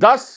10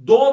2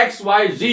XYZ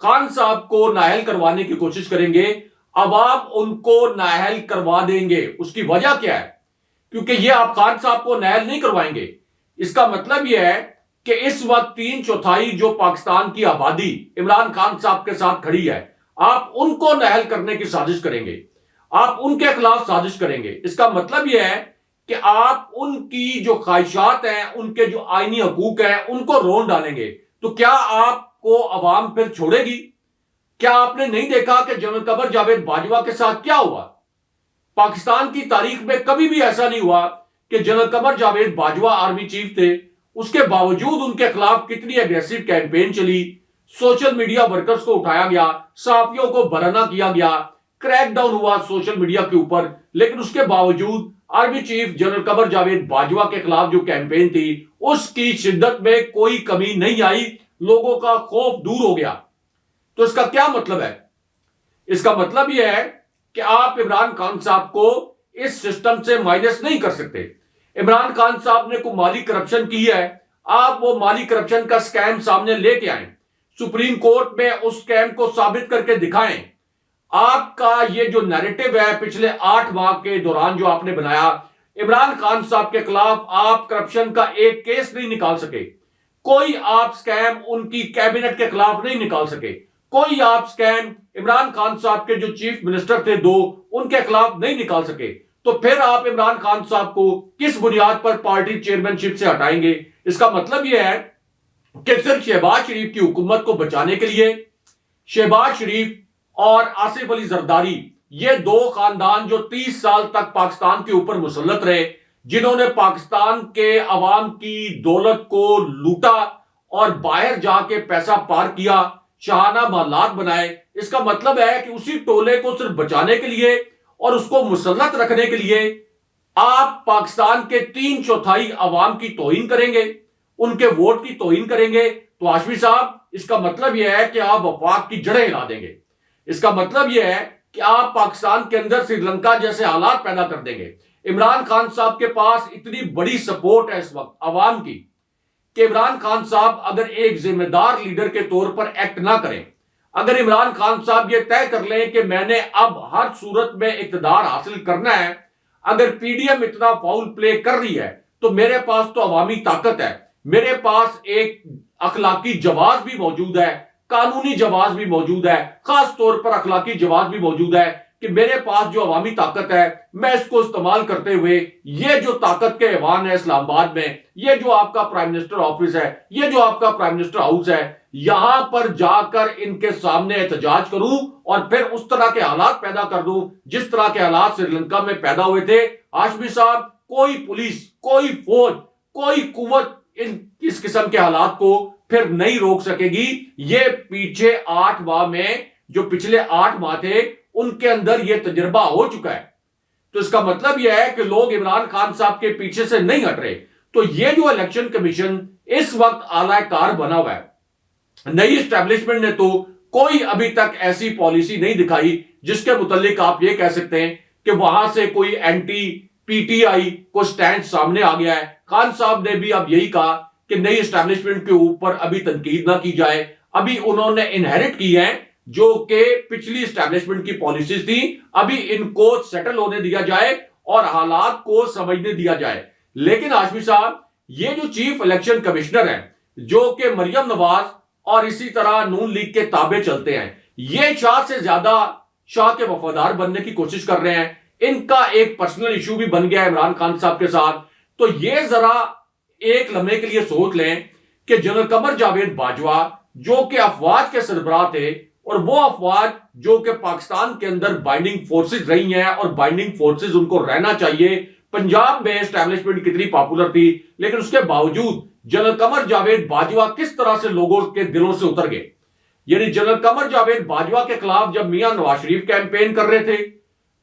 Khan صاحب کو نااہل کروانے کی کوشش کریں گے، عوام ان کو نااہل کروا دیں گے۔ اس کی وجہ کیا ہے؟ کیونکہ یہ آپ خان صاحب کو نااہل نہیں کروائیں گے۔ اس کا مطلب یہ ہے کہ اس وقت 3/4 جو پاکستان کی آبادی عمران خان صاحب کے ساتھ کھڑی ہے، آپ ان کو نااہل کرنے کی سازش کریں گے، آپ ان کے خلاف سازش کریں گے۔ اس کا مطلب یہ ہے کہ آپ ان کی جو خواہشات ہیں، ان کے جو آئینی حقوق ہیں، ان کو رون ڈالیں گے۔ تو کیا آپ کو عوام پھر چھوڑے گی؟ کیا آپ نے نہیں دیکھا کہ جنرل قمر جاوید باجوہ کے ساتھ کیا ہوا؟ پاکستان کی تاریخ میں کبھی بھی ایسا نہیں ہوا کہ general Qamar Javed Bajwa army chief تھے، اس کے باوجود ان کے خلاف کتنی اگریسو کیمپین چلی، سوشل میڈیا ورکرز کو اٹھایا گیا، صحافیوں کو برہنہ کیا گیا، کریک ڈاؤن ہوا سوشل میڈیا کے اوپر، لیکن اس کے باوجود army chief general Qamar Javed Bajwa کے خلاف جو کیمپین تھی اس کی شدت میں کوئی کمی نہیں آئی، لوگوں کا خوف دور ہو گیا۔ تو اس کا کیا مطلب ہے؟ اس کا مطلب یہ ہے کہ آپ عمران خان صاحب کو اس سسٹم سے مائنس نہیں کر سکتے۔ عمران خان صاحب نے کوئی مالی کرپشن کی ہے، آپ وہ مالی کرپشن کا سکیم سامنے لے کے آئیں، سپریم کورٹ میں اس سکیم کو ثابت کر کے دکھائیں۔ آپ کا یہ جو نیریٹو ہے پچھلے 8 ماہ کے دوران جو آپ نے بنایا، عمران خان صاحب کے خلاف آپ کرپشن کا ایک کیس نہیں نکال سکے، کوئی آپ سکیم ان کی کیبنٹ کے خلاف نہیں نکال سکے، کوئی آپ سکیم عمران خان صاحب کے جو چیف منسٹر تھے 2 ان کے خلاف نہیں نکال سکے۔ تو پھر آپ عمران خان صاحب کو کس بنیاد پر پارٹی چیئرمین شپ سے ہٹائیں گے؟ اس کا مطلب یہ ہے کہ صرف شہباز شریف کی حکومت کو بچانے کے لیے شہباز شریف اور آصف علی زرداری، یہ 2 خاندان جو 30 سال تک پاکستان کے اوپر مسلط رہے، جنہوں نے پاکستان کے عوام کی دولت کو لوٹا اور باہر جا کے پیسہ پار کیا، شاہانہ معاملات بنائے، اس کا مطلب ہے کہ اسی ٹولے کو صرف بچانے کے لیے اور اس کو مسلط رکھنے کے لیے آپ پاکستان کے 3/4 عوام کی توہین کریں گے، ان کے ووٹ کی توہین کریں گے۔ تو ہاشمی صاحب، اس کا مطلب یہ ہے کہ آپ وفاق کی جڑیں ہلا دیں گے۔ اس کا مطلب یہ ہے کہ آپ پاکستان کے اندر سری لنکا جیسے حالات پیدا کر دیں گے۔ عمران خان صاحب کے پاس اتنی بڑی سپورٹ ہے اس وقت عوام کی کہ عمران خان صاحب اگر ایک ذمہ دار لیڈر کے طور پر ایکٹ نہ کریں، اگر عمران خان صاحب یہ طے کر لیں کہ میں نے اب ہر صورت میں اقتدار حاصل کرنا ہے، اگر پی ڈی ایم اتنا فاؤل پلے کر رہی ہے تو میرے پاس تو عوامی طاقت ہے، میرے پاس ایک اخلاقی جواز بھی موجود ہے، قانونی جواز بھی موجود ہے، خاص طور پر اخلاقی جواز بھی موجود ہے کہ میرے پاس جو عوامی طاقت ہے میں اس کو استعمال کرتے ہوئے یہ جو طاقت کے ایوان ہے اسلام آباد میں، یہ جو آپ کا پرائم منسٹر آفس ہے، یہ جو آپ کا پرائم منسٹر ہاؤس ہے، یہاں پر جا کر ان کے سامنے احتجاج کروں اور پھر اس طرح کے حالات پیدا کر دوں جس طرح کے حالات سری لنکا میں پیدا ہوئے تھے۔ ہاشمی صاحب، کوئی پولیس، کوئی فوج، کوئی قوت اس قسم کے حالات کو پھر نہیں روک سکے گی۔ یہ پیچھے 8 ماہ میں جو پچھلے 8 ماہ تھے ان کے اندر یہ تجربہ ہو چکا ہے۔ تو اس کا مطلب یہ ہے کہ لوگ عمران خان صاحب کے پیچھے سے نہیں ہٹ رہے۔ تو یہ جو الیکشن کمیشن اس وقت اعلی کار بنا ہوا ہے، نئی اسٹیبلشمنٹ نے تو کوئی ابھی تک ایسی پالیسی نہیں دکھائی جس کے متعلق آپ یہ کہہ سکتے ہیں کہ وہاں سے کوئی اینٹی پی ٹی آئی کو سٹینڈ سامنے آ گیا ہے۔ خان صاحب نے بھی اب یہی کہا کہ نئی اسٹیبلشمنٹ کے اوپر ابھی تنقید نہ کی جائے، ابھی انہوں نے انہیرٹ کی ہیں جو کہ پچھلی اسٹیبلشمنٹ کی پالیسیز تھی، ابھی ان کو سیٹل ہونے دیا جائے اور حالات کو سمجھنے دیا جائے۔ لیکن ہاشمی صاحب، یہ جو چیف الیکشن کمشنر ہیں جو کہ مریم نواز اور اسی طرح نون لیگ کے تابع چلتے ہیں، یہ شاہ سے زیادہ شاہ کے وفادار بننے کی کوشش کر رہے ہیں۔ ان کا ایک پرسنل ایشو بھی بن گیا ہے عمران خان صاحب کے ساتھ۔ تو یہ ذرا ایک لمحے کے لیے سوچ لیں کہ جنرل قمر جاوید باجوہ جو کہ افواج کے سربراہ تھے، اور وہ افواج جو کہ پاکستان کے اندر بائنڈنگ فورسز رہی ہیں اور بائنڈنگ فورسز ان کو رہنا چاہیے، پنجاب میں اسٹیبلشمنٹ کتنی پاپولر تھی لیکن اس کے باوجود جنرل قمر جاوید باجوہ کس طرح سے لوگوں کے دلوں سے اتر گئے۔ یعنی جنرل قمر جاوید باجوہ کے خلاف جب میاں نواز شریف کیمپین کر رہے تھے،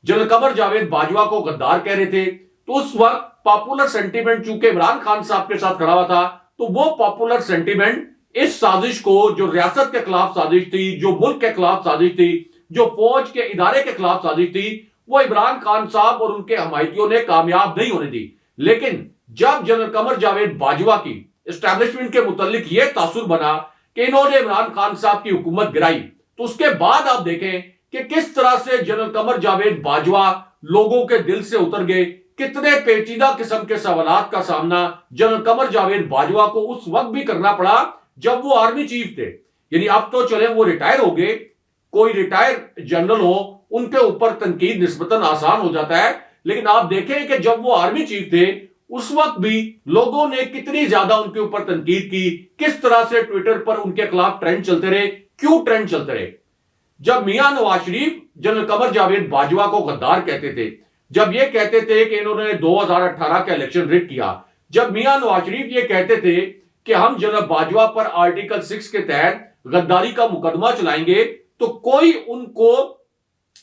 جنرل قمر جاوید باجوہ کو غدار کہہ رہے تھے، تو اس وقت پاپولر سینٹیمنٹ چونکہ عمران خان صاحب کے ساتھ کھڑا ہوا تھا، تو وہ پاپولر سینٹیمنٹ اس سازش کو، جو ریاست کے خلاف سازش تھی، جو ملک کے خلاف سازش تھی، جو فوج کے ادارے کے خلاف سازش تھی، وہ عمران خان صاحب اور ان کے حمایتیوں نے کامیاب نہیں ہونے دی۔ لیکن جب جنرل قمر جاوید باجوہ کی اسٹیبلشمنٹ کے متعلق یہ تاثر بنا کہ انہوں نے عمران خان صاحب کی حکومت گرائی، تو اس کے بعد آپ دیکھیں کہ کس طرح سے جنرل قمر جاوید باجوہ لوگوں کے دل سے اتر گئے، کتنے پیچیدہ قسم کے سوالات کا سامنا جنرل قمر جاوید باجوہ کو اس وقت بھی کرنا پڑا جب وہ آرمی چیف تھے. یعنی اب تو چلیں وہ ریٹائر ہو گئے، کوئی ریٹائر جنرل ہو ان کے اوپر تنقید نسبتاً آسان ہو جاتا ہے، لیکن آپ دیکھیں کہ جب وہ آرمی چیف تھے اس وقت بھی لوگوں نے کتنی زیادہ ان کے اوپر تنقید کی، کس طرح سے ٹویٹر پر ان کے خلاف ٹرینڈ چلتے رہے. کیوں ٹرینڈ چلتے رہے؟ جب میاں نواز شریف جنرل قمر جاوید باجوہ کو غدار کہتے تھے، جب یہ کہتے تھے کہ انہوں نے 2018 کا الیکشن رگ کیا، جب میاں نواز شریف یہ کہتے تھے کہ ہم جنرل باجوہ پر آرٹیکل 6 کے تحت غداری کا مقدمہ چلائیں گے، تو کوئی ان کو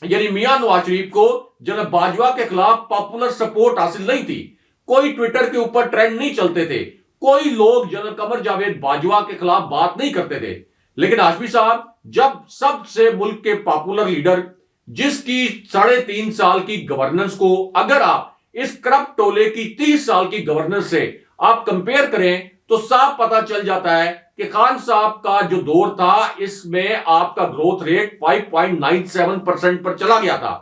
یعنی میاں نواز شریف کو جنرل باجوہ کے خلاف پاپولر سپورٹ حاصل نہیں تھی، کوئی ٹویٹر کے اوپر ٹرینڈ نہیں چلتے تھے، کوئی لوگ جنرل قمر جاوید باجوہ کے خلاف بات نہیں کرتے تھے. لیکن ہاشمی صاحب جب سب سے ملک کے پاپولر لیڈر جس کی 3.5 سال کی گورننس کو اگر آپ اس کرپٹ ٹولے کی 30 سال کی گورننس سے آپ کمپیئر کریں تو صاف پتا چل جاتا ہے کہ خان صاحب کا جو دور تھا اس میں آپ کا گروتھ ریٹ 5.97% پر چلا گیا تھا.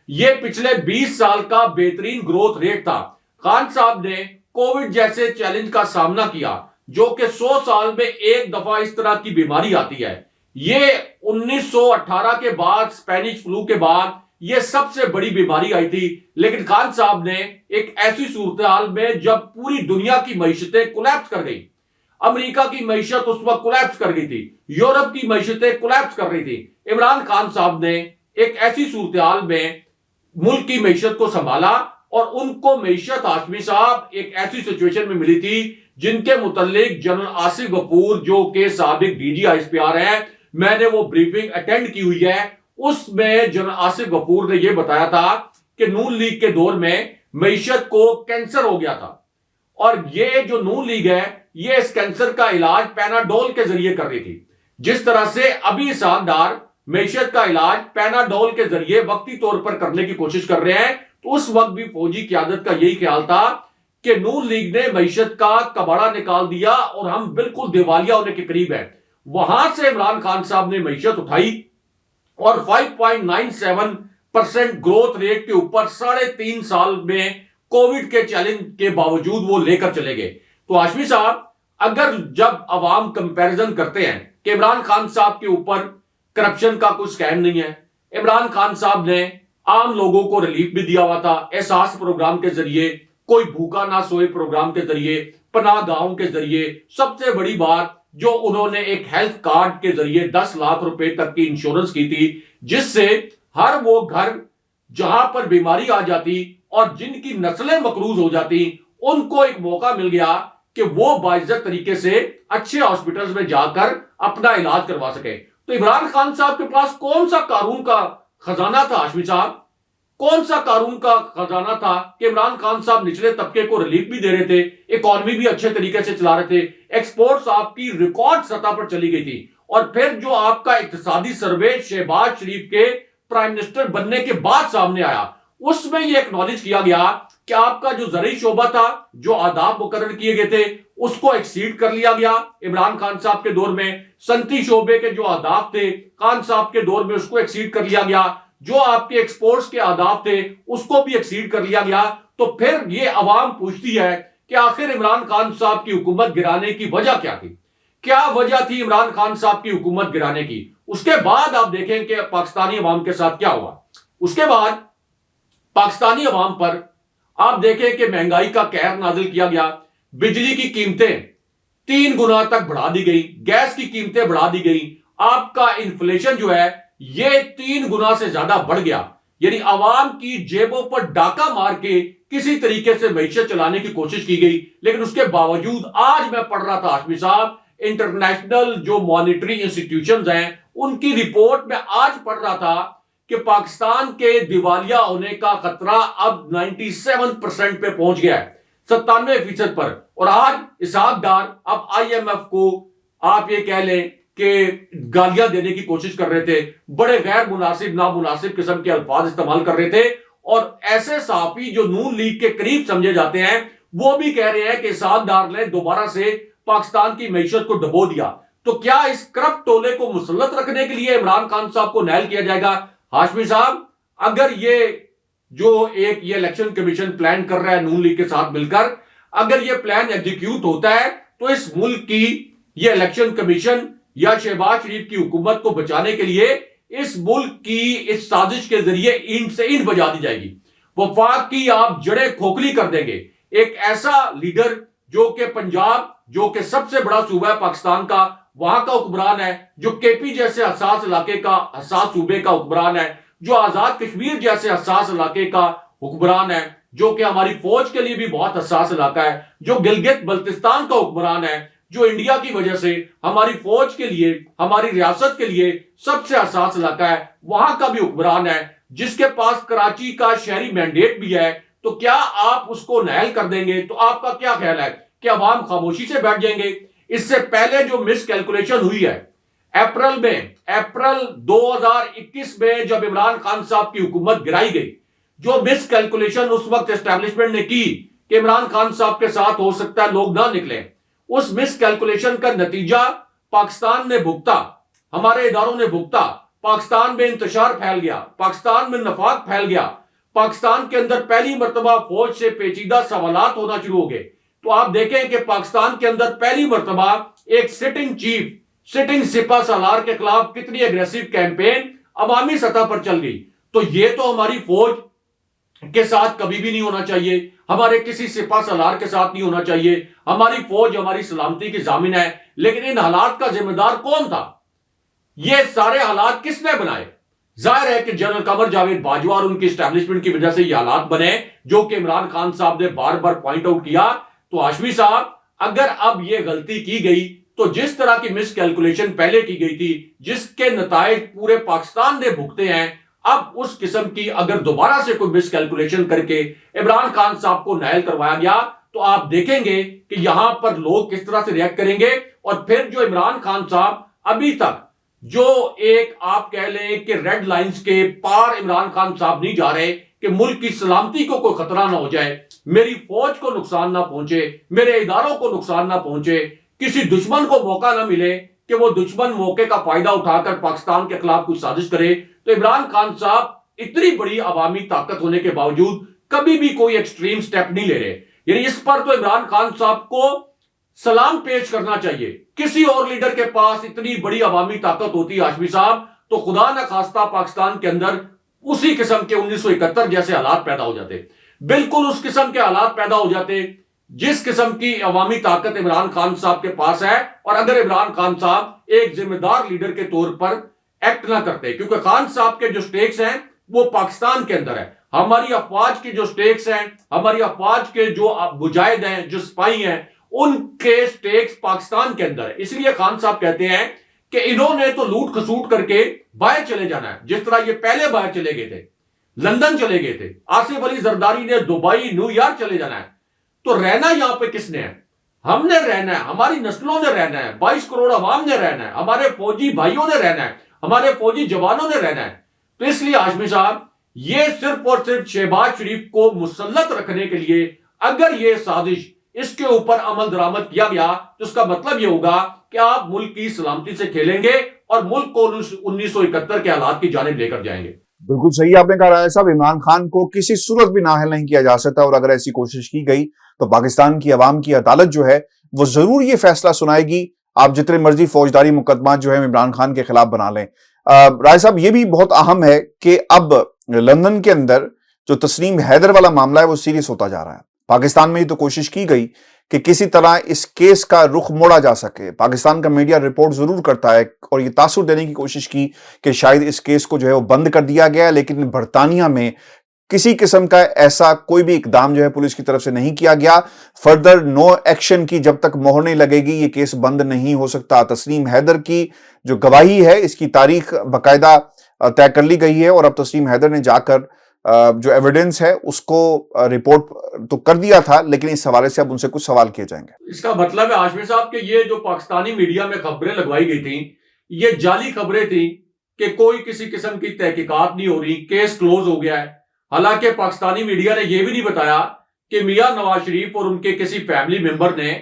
یہ پچھلے 20 سال کا بہترین گروتھ ریٹ تھا. خان صاحب نے کووڈ جیسے چیلنج کا سامنا کیا جو کہ 100 سال میں ایک دفعہ اس طرح کی بیماری آتی ہے. یہ 1918 کے بعد اسپینش فلو کے بعد یہ سب سے بڑی بیماری آئی تھی، لیکن خان صاحب نے ایک ایسی صورتحال میں جب پوری دنیا کی معیشتیں کولیپس کر گئی، امریکہ کی معیشت اس وقت کولیپس کر گئی تھی، یورپ کی معیشتیں کولیپس کر رہی تھی، عمران خان صاحب نے ایک ایسی صورتحال میں ملک کی معیشت کو سنبھالا اور ان کو معیشت ہاشمی صاحب ایک ایسی سچویشن میں ملی تھی جن کے متعلق جنرل آصف غفور جو کہ سابق D G I S P R ہیں، میں نے وہ بریفنگ اٹینڈ کی ہوئی ہے، اس میں جنرل آصف غفور نے یہ بتایا تھا کہ نون لیگ کے دور میں معیشت کو کینسر ہو گیا تھا اور یہ جو نون لیگ ہے یہ اس کینسر کا علاج پیناڈول کے ذریعے کر رہی تھی. جس طرح سے ابھی اسحاق ڈار معیشت کا علاج پیناڈول کے ذریعے وقتی طور پر کرنے کی کوشش کر رہے ہیں، تو اس وقت بھی فوجی قیادت کا یہی خیال تھا کہ نون لیگ نے معیشت کا کباڑا نکال دیا اور ہم بالکل دیوالیہ ہونے کے قریب ہیں. وہاں سے عمران خان صاحب نے معیشت اٹھائی اور 5.97% گروتھ ریٹ کے اوپر 3.5 سال میں کووڈ کے چیلنج کے باوجود وہ لے کر چلے گئے. تو ہاشمی صاحب اگر جب عوام کمپیریزن کرتے ہیں کہ عمران خان صاحب کے اوپر کرپشن کا کوئی سکین نہیں ہے، عمران خان صاحب نے عام لوگوں کو ریلیف بھی دیا ہوا تھا احساس پروگرام کے ذریعے، کوئی بھوکا نہ سوئے پروگرام کے ذریعے، پناہ گاہوں کے ذریعے، سب سے بڑی بات جو انہوں نے ایک ہیلتھ کارڈ کے ذریعے 10 لاکھ روپے تک کی انشورنس کی تھی، جس سے ہر وہ گھر جہاں پر بیماری آ جاتی اور جن کی نسلیں مقروض ہو جاتی ان کو ایک موقع مل گیا کہ وہ باعزت طریقے سے اچھے ہاسپٹلز میں جا کر اپنا علاج کروا سکے. تو عمران خان صاحب کے پاس کون سا قارون کا خزانہ تھا ہاشمی صاحب؟ کون سا قارون کا خزانہ تھا کہ عمران خان صاحب نچلے طبقے کو ریلیف بھی دے رہے تھے، اکانومی بھی اچھے طریقے سے چلا رہے تھے، ایکسپورٹس آپ کی ریکارڈ سطح پر چلی گئی تھی، اور پھر جو آپ کا اقتصادی سروے شہباز شریف کے پرائم منسٹر بننے کے بعد سامنے آیا اس میں یہ ایکنالج کیا گیا کہ آپ کا جو زرعی شعبہ تھا، جو آداب مقرر کیے گئے تھے اس کو ایکسیڈ کر لیا گیا عمران خان صاحب کے دور میں. صنعتی شعبے کے جو آداب تھے خان صاحب کے دور میں اس کو ایکسیڈ کر لیا گیا. جو آپ کے ایکسپورٹس کے آداب تھے اس کو بھی ایکسیڈ کر لیا گیا. تو پھر یہ عوام پوچھتی ہے کہ آخر عمران خان صاحب کی حکومت گرانے کی وجہ کیا تھی؟ کیا وجہ تھی عمران خان صاحب کی حکومت گرانے کی؟ اس کے بعد آپ دیکھیں کہ پاکستانی عوام کے ساتھ کیا ہوا. اس کے بعد پاکستانی عوام پر آپ دیکھیں کہ مہنگائی کا قہر نازل کیا گیا، بجلی کی قیمتیں 3 گنا تک بڑھا دی گئی، گیس کی قیمتیں بڑھا دی گئی، آپ کا انفلیشن جو ہے یہ 3 گنا سے زیادہ بڑھ گیا. یعنی عوام کی جیبوں پر ڈاکہ مار کے کسی طریقے سے معیشت چلانے کی کوشش کی گئی. لیکن اس کے باوجود آج میں پڑھ رہا تھا ہاشمی صاحب انٹرنیشنل جو مانیٹری انسٹیٹیوشنز ہیں ان کی رپورٹ میں آج پڑھ رہا تھا کہ پاکستان کے دیوالیہ ہونے کا خطرہ اب 97% پہ پہنچ گیا ہے، 97% پر. اور آج اسحاق ڈار اب آئی ایم ایف کو آپ یہ کہہ لیں کہ گالیاں دینے کی کوشش کر رہے تھے، بڑے غیر مناسب نامناسب قسم کے الفاظ استعمال کر رہے تھے، اور ایسے صحافی جو نون لیگ کے قریب سمجھے جاتے ہیں وہ بھی کہہ رہے ہیں کہ اسحاق ڈار نے دوبارہ سے پاکستان کی معیشت کو ڈبو دیا. تو کیا اس کرپٹ ٹولے کو مسلط رکھنے کے لیے عمران خان صاحب کو نائل کیا جائے گا؟ ہاشمی صاحب، اگر یہ جو یہ الیکشن کمیشن پلان کر رہا ہے نون لیگ کے ساتھ مل کر، اگر یہ پلان ایگزیکیوٹ ہوتا ہے تو اس ملک کی یہ الیکشن کمیشن یا شہباز شریف کی حکومت کو بچانے کے لیے اس ملک کی اس سازش کے ذریعے اینٹ سے اینٹ بجا دی جائے گی. وفاق کی آپ جڑیں کھوکھلی کر دیں گے. ایک ایسا لیڈر جو کہ پنجاب، جو کہ سب سے بڑا صوبہ ہے پاکستان کا، وہاں کا حکمران ہے، جو کے پی جیسے حساس علاقے کا، حساس صوبے کا حکمران ہے، جو آزاد کشمیر جیسے حساس علاقے کا حکمران ہے، جو کہ ہماری فوج کے لیے بھی بہت حساس علاقہ ہے، جو گلگت بلتستان کا حکمران ہے، جو انڈیا کی وجہ سے ہماری فوج کے لیے، ہماری ریاست کے لیے سب سے حساس علاقہ ہے، وہاں کا بھی حکمران ہے، جس کے پاس کراچی کا شہری مینڈیٹ بھی ہے. تو کیا آپ اس کو نائل کر دیں گے؟ تو آپ کا کیا خیال ہے کہ عوام خاموشی سے بیٹھ جائیں گے؟ اس سے پہلے جو مس کیلکولیشن ہوئی ہے اپریل 2021 میں جب عمران خان صاحب کی حکومت گرائی گئی، جو مس کیلکولیشن اس وقت اسٹیبلشمنٹ نے کی کہ عمران خان صاحب کے ساتھ ہو سکتا ہے لوگ نہ نکلیں، اس مس کیلکولیشن کا نتیجہ پاکستان نے بھگتا، ہمارے اداروں نے بھگتا. پاکستان میں انتشار پھیل گیا، پاکستان میں نفاق پھیل گیا، پاکستان کے اندر پہلی مرتبہ فوج سے پیچیدہ سوالات ہونا شروع ہو گئے. تو آپ دیکھیں کہ پاکستان کے اندر پہلی مرتبہ ایک سٹنگ چیف، سٹنگ سپہ سالار کے خلاف کتنی اگریسو کیمپین عوامی سطح پر چل گئی. تو یہ تو ہماری فوج کے ساتھ کبھی بھی نہیں ہونا چاہیے، ہمارے کسی سپہ سالار کے ساتھ نہیں ہونا چاہیے. ہماری فوج ہماری سلامتی کی ضامن ہے، لیکن ان حالات کا ذمہ دار کون تھا؟ یہ سارے حالات کس نے بنائے؟ ظاہر ہے کہ جنرل قمر جاوید باجوہ اور ان کی اسٹیبلشمنٹ کی وجہ سے یہ حالات بنے، جو کہ عمران خان صاحب نے بار بار پوائنٹ آؤٹ کیا. تو ہاشمی صاحب، اگر اب یہ غلطی کی گئی تو جس طرح کی مس کیلکولیشن پہلے کی گئی تھی، جس کے نتائج پورے پاکستان نے بھگتے ہیں، اب اس قسم کی اگر دوبارہ سے کوئی مس کیلکولیشن کر کے عمران خان صاحب کو نائل کروایا گیا تو آپ دیکھیں گے کہ یہاں پر لوگ کس طرح سے ریئیکٹ کریں گے. اور پھر جو عمران خان صاحب ابھی تک جو ایک آپ کہہ لیں کہ ریڈ لائنز کے پار عمران خان صاحب نہیں جا رہے کہ ملک کی سلامتی کو کوئی خطرہ نہ ہو جائے، میری فوج کو نقصان نہ پہنچے، میرے اداروں کو نقصان نہ پہنچے، کسی دشمن کو موقع نہ ملے کہ وہ دشمن موقع کا فائدہ اٹھا کر پاکستان کے خلاف کچھ سازش کرے. تو عمران خان صاحب اتنی بڑی عوامی طاقت ہونے کے باوجود کبھی بھی کوئی ایکسٹریم سٹیپ نہیں لے رہے. یعنی اس پر تو عمران خان صاحب کو سلام پیش کرنا چاہیے. کسی اور لیڈر کے پاس اتنی بڑی عوامی طاقت ہوتی ہے ہاشمی صاحب تو خدا نہ خواستہ پاکستان کے اندر اسی قسم کے 1971 جیسے حالات پیدا ہو جاتے، بالکل اس قسم کے حالات پیدا ہو جاتے جس قسم کی عوامی طاقت عمران خان صاحب کے پاس ہے. اور اگر عمران خان صاحب ایک ذمہ دار لیڈر کے طور پر ایکٹ نہ کرتے، کیونکہ خان صاحب کے جو سٹیکس ہیں وہ پاکستان کے اندر ہے، ہماری افواج کی جو سٹیکس ہیں، ہماری افواج کے جو مجاہد ہیں، جو سپاہی ہیں، ان کے سٹیکس پاکستان کے اندر ہے. اس لیے خان صاحب کہتے ہیں کہ انہوں نے تو لوٹ کھسوٹ کر کے باہر چلے جانا ہے، جس طرح یہ پہلے باہر چلے گئے تھے، لندن چلے گئے تھے. آصف علی زرداری نے دبئی، نیو یارک چلے جانا ہے. تو رہنا یہاں پہ کس نے ہے؟ ہم نے رہنا ہے، ہماری نسلوں نے رہنا ہے، 22 کروڑ عوام نے رہنا ہے، ہمارے فوجی بھائیوں نے رہنا ہے، ہمارے فوجی جوانوں نے رہنا ہے. تو اس لیے ہاشمی صاحب، یہ صرف اور صرف شہباز شریف کو مسلط رکھنے کے لیے اگر یہ سازش اس کے اوپر عمل درآمد کیا گیا تو اس کا مطلب یہ ہوگا کہ آپ ملک کی سلامتی سے کھیلیں گے اور ملک کو 1971 کے حالات کی جانب لے کر جائیں گے. بالکل صحیح آپ نے کہا راجہ صاحب، عمران خان کو کسی صورت بھی نااہل نہیں کیا جا سکتا، اور اگر ایسی کوشش کی گئی تو پاکستان کی عوام کی عدالت جو ہے وہ ضرور یہ فیصلہ سنائے گی. آپ جتنے مرضی فوجداری مقدمات جو ہے عمران خان کے خلاف بنا لیں. راجہ صاحب، یہ بھی بہت اہم ہے کہ اب لندن کے اندر جو تسنیم حیدر والا معاملہ ہے وہ سیریس ہوتا جا رہا ہے. پاکستان میں یہ تو کوشش کی گئی کہ کسی طرح اس کیس کا رخ موڑا جا سکے. پاکستان کا میڈیا رپورٹ ضرور کرتا ہے اور یہ تاثر دینے کی کوشش کی کہ شاید اس کیس کو جو ہے وہ بند کر دیا گیا، لیکن برطانیہ میں کسی قسم کا ایسا کوئی بھی اقدام جو ہے پولیس کی طرف سے نہیں کیا گیا. فردر نو ایکشن کی جب تک مہر نہیں لگے گی یہ کیس بند نہیں ہو سکتا. تسنیم حیدر کی جو گواہی ہے اس کی تاریخ باقاعدہ طے کر لی گئی ہے، اور اب تسنیم حیدر نے جا کر جو ایویڈنس ہے اس کو رپورٹ تو کر دیا تھا، لیکن اس حوالے سے اب ان سے کچھ سوال کیے جائیں گے. اس کا مطلب ہے ہاشمی صاحب کہ یہ جو پاکستانی میڈیا میں خبریں لگوائی گئی تھیں یہ جعلی خبریں تھیں کہ کوئی کسی قسم کی تحقیقات نہیں ہو رہی، کیس کلوز ہو گیا ہے. حالانکہ پاکستانی میڈیا نے یہ بھی نہیں بتایا کہ میاں نواز شریف اور ان کے کسی فیملی ممبر نے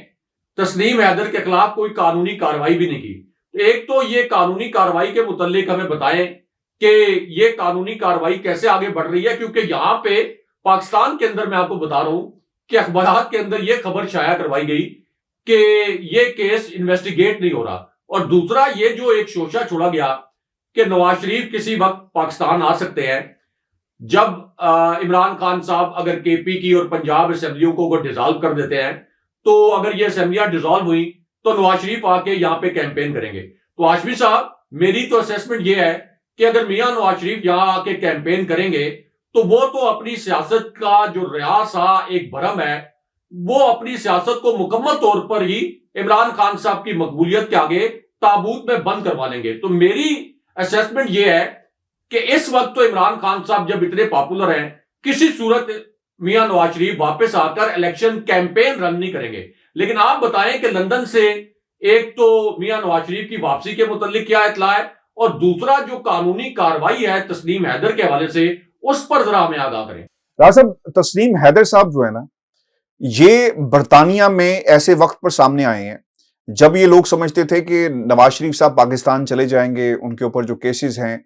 تسنیم حیدر کے خلاف کوئی قانونی کارروائی بھی نہیں کی۔ ایک تو یہ قانونی کارروائی کے متعلق ہمیں بتائیں کہ یہ قانونی کارروائی کیسے آگے بڑھ رہی ہے، کیونکہ یہاں پہ پاکستان کے اندر میں آپ کو بتا رہا ہوں کہ اخبارات کے اندر یہ خبر شائع کروائی گئی کہ یہ کیس انویسٹیگیٹ نہیں ہو رہا، اور دوسرا یہ جو ایک شوشہ چھوڑا گیا کہ نواز شریف کسی وقت پاکستان آ سکتے ہیں، جب عمران خان صاحب اگر کے پی کی اور پنجاب اسمبلیوں کو ڈیزالو کر دیتے ہیں تو اگر یہ اسمبلیاں ڈیزالو ہوئی تو نواز شریف آ کے یہاں پہ کیمپین کریں گے۔ تو ہاشمی صاحب، میری تو اسیسمنٹ یہ ہے کہ اگر میاں نواز شریف یہاں آ کے کیمپین کریں گے تو وہ تو اپنی سیاست کا جو ریاسا ایک بھرم ہے، وہ اپنی سیاست کو مکمل طور پر ہی عمران خان صاحب کی مقبولیت کے آگے تابوت میں بند کروا لیں گے۔ تو میری اسیسمنٹ یہ ہے کہ اس وقت تو عمران خان صاحب جب اتنے پاپولر ہیں، کسی صورت میاں نواز شریف واپس آ کر الیکشن کیمپین رن نہیں کریں گے۔ لیکن آپ بتائیں کہ لندن سے ایک تو میاں نواز شریف کی واپسی کے متعلق کیا اطلاع ہے، اور دوسرا جو قانونی کارروائی ہے تسنیم حیدر کے حوالے سے، اس پر ذرا ہمیں آگاہ کریں۔ راز صاحب، تسنیم حیدر صاحب جو ہے نا، یہ برطانیہ میں ایسے وقت پر سامنے آئے ہیں جب یہ لوگ سمجھتے تھے کہ نواز شریف صاحب پاکستان چلے جائیں گے، ان کے اوپر جو کیسز ہیں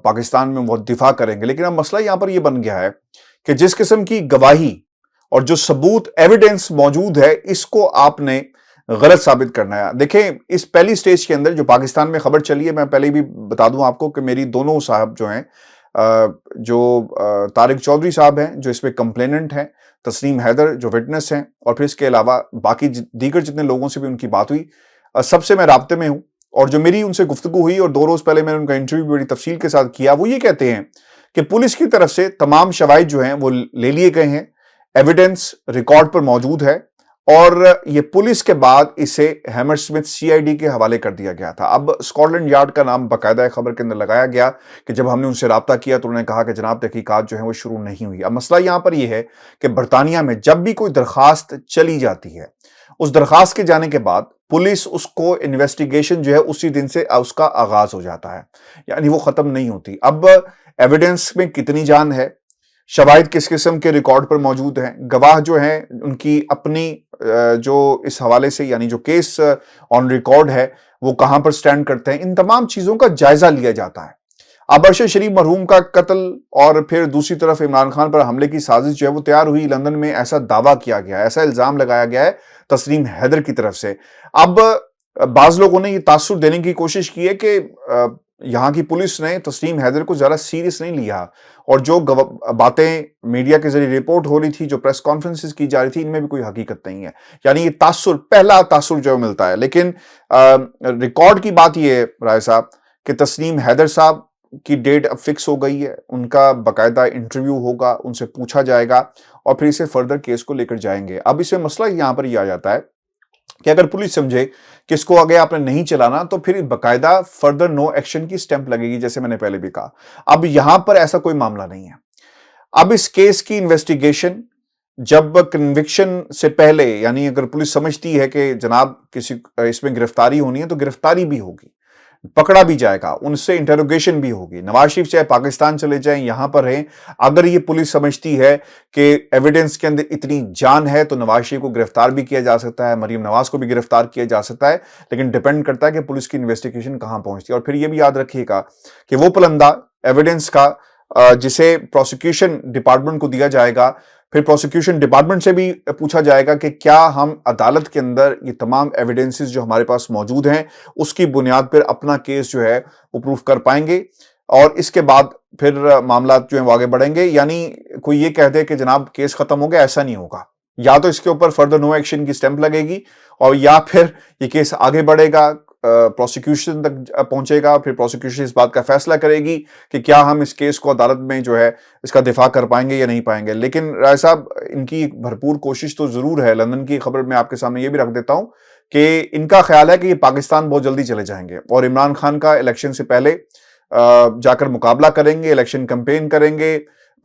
پاکستان میں وہ دفاع کریں گے۔ لیکن اب مسئلہ یہاں پر یہ بن گیا ہے کہ جس قسم کی گواہی اور جو ثبوت ایویڈنس موجود ہے، اس کو آپ نے غلط ثابت کرنا ہے۔ دیکھیں، اس پہلی سٹیج کے اندر جو پاکستان میں خبر چلی ہے، میں پہلے بھی بتا دوں آپ کو کہ میری دونوں صاحب جو ہیں، جو طارق چودھری صاحب ہیں جو اس پہ کمپلیننٹ ہیں، تسنیم حیدر جو وٹنس ہیں، اور پھر اس کے علاوہ باقی دیگر جتنے لوگوں سے بھی ان کی بات ہوئی، سب سے میں رابطے میں ہوں، اور جو میری ان سے گفتگو ہوئی اور 2 روز پہلے میں نے ان کا انٹرویو بڑی تفصیل کے ساتھ کیا، وہ یہ کہتے ہیں کہ پولیس کی طرف سے تمام شواہد جو ہیں وہ لے لیے گئے ہیں، ایویڈنس ریکارڈ پر موجود ہے، اور یہ پولیس کے بعد اسے Hammersmith C I D کے حوالے کر دیا گیا تھا۔ اب اسکاٹ یارڈ کا نام باقاعدہ خبر کے اندر لگایا گیا کہ جب ہم نے ان سے رابطہ کیا تو انہوں نے کہا کہ جناب تحقیقات جو ہیں وہ شروع نہیں ہوئی۔ اب مسئلہ یہاں پر یہ ہے کہ برطانیہ میں جب بھی کوئی درخواست چلی جاتی ہے، اس درخواست کے جانے کے بعد پولیس اس کو انویسٹیگیشن جو ہے اسی دن سے اس کا آغاز ہو جاتا ہے، یعنی وہ ختم نہیں ہوتی۔ اب ایویڈنس میں کتنی جان ہے، شواہد کس قسم کے ریکارڈ پر موجود ہیں، گواہ جو ہیں ان کی اپنی جو اس حوالے سے یعنی جو کیس آن ریکارڈ ہے وہ کہاں پر سٹینڈ کرتے ہیں، ان تمام چیزوں کا جائزہ لیا جاتا ہے۔ اب ارشد شریف مرحوم کا قتل اور پھر دوسری طرف عمران خان پر حملے کی سازش جو ہے وہ تیار ہوئی لندن میں، ایسا دعویٰ کیا گیا ہے، ایسا الزام لگایا گیا ہے تسنیم حیدر کی طرف سے۔ اب بعض لوگوں نے یہ تاثر دینے کی کوشش کی ہے کہ یہاں کی پولیس نے تسنیم حیدر کو زیادہ سیریس نہیں لیا، اور جو باتیں میڈیا کے ذریعے رپورٹ ہو رہی تھی، جو پریس کانفرنسز کی جا رہی تھی، ان میں بھی کوئی حقیقت نہیں ہے، یعنی یہ تاثر، پہلا تاثر جو ملتا ہے۔ لیکن ریکارڈ کی بات یہ ہے رائے صاحب کہ تسنیم حیدر صاحب کی ڈیٹ اب فکس ہو گئی ہے، ان کا باقاعدہ انٹرویو ہوگا، ان سے پوچھا جائے گا، اور پھر اسے فردر کیس کو لے کر جائیں گے۔ اب اس میں مسئلہ یہاں پر یہ آ جاتا ہے کہ اگر پولیس سمجھے کہ اس کو آگے آپ نے نہیں چلانا تو پھر باقاعدہ فردر نو ایکشن کی سٹیمپ لگے گی، جیسے میں نے پہلے بھی کہا۔ اب یہاں پر ایسا کوئی معاملہ نہیں ہے۔ اب اس کیس کی انویسٹیگیشن جب کنوکشن سے پہلے، یعنی اگر پولیس سمجھتی ہے کہ جناب کسی اس میں گرفتاری ہونی ہے تو گرفتاری بھی ہوگی، پکڑا بھی جائے گا، ان سے انٹروگیشن بھی ہوگی۔ نواز شریف چاہے پاکستان چلے جائیں، یہاں پر رہیں، اگر یہ پولیس سمجھتی ہے کہ ایویڈنس کے اندر اتنی جان ہے تو نواز شریف کو گرفتار بھی کیا جا سکتا ہے، مریم نواز کو بھی گرفتار کیا جا سکتا ہے، لیکن ڈیپینڈ کرتا ہے کہ پولیس کی انویسٹیگیشن کہاں پہنچتی ہے۔ اور پھر یہ بھی یاد رکھیے گا کہ وہ پلندہ ایویڈنس کا جسے پروسیکیوشن ڈپارٹمنٹ کو دیا جائے گا، پھر پروسیکیوشن ڈپارٹمنٹ سے بھی پوچھا جائے گا کہ کیا ہم عدالت کے اندر یہ تمام ایویڈنسز جو ہمارے پاس موجود ہیں اس کی بنیاد پر اپنا کیس جو ہے وہ پروف کر پائیں گے، اور اس کے بعد پھر معاملات جو ہیں وہ آگے بڑھیں گے۔ یعنی کوئی یہ کہہ دے کہ جناب کیس ختم ہو گیا، ایسا نہیں ہوگا، یا تو اس کے اوپر فردر نو ایکشن کی سٹیمپ لگے گی، اور یا پھر یہ کیس آگے بڑھے گا، پروسیکیوشن تک پہنچے گا، پھر پروسیکیوشن اس بات کا فیصلہ کرے گی کہ کیا ہم اس کیس کو عدالت میں جو ہے اس کا دفاع کر پائیں گے یا نہیں پائیں گے۔ لیکن رائے صاحب، ان کی بھرپور کوشش تو ضرور ہے۔ لندن کی خبر میں آپ کے سامنے یہ بھی رکھ دیتا ہوں کہ ان کا خیال ہے کہ یہ پاکستان بہت جلدی چلے جائیں گے اور عمران خان کا الیکشن سے پہلے جا کر مقابلہ کریں گے، الیکشن کمپین کریں گے،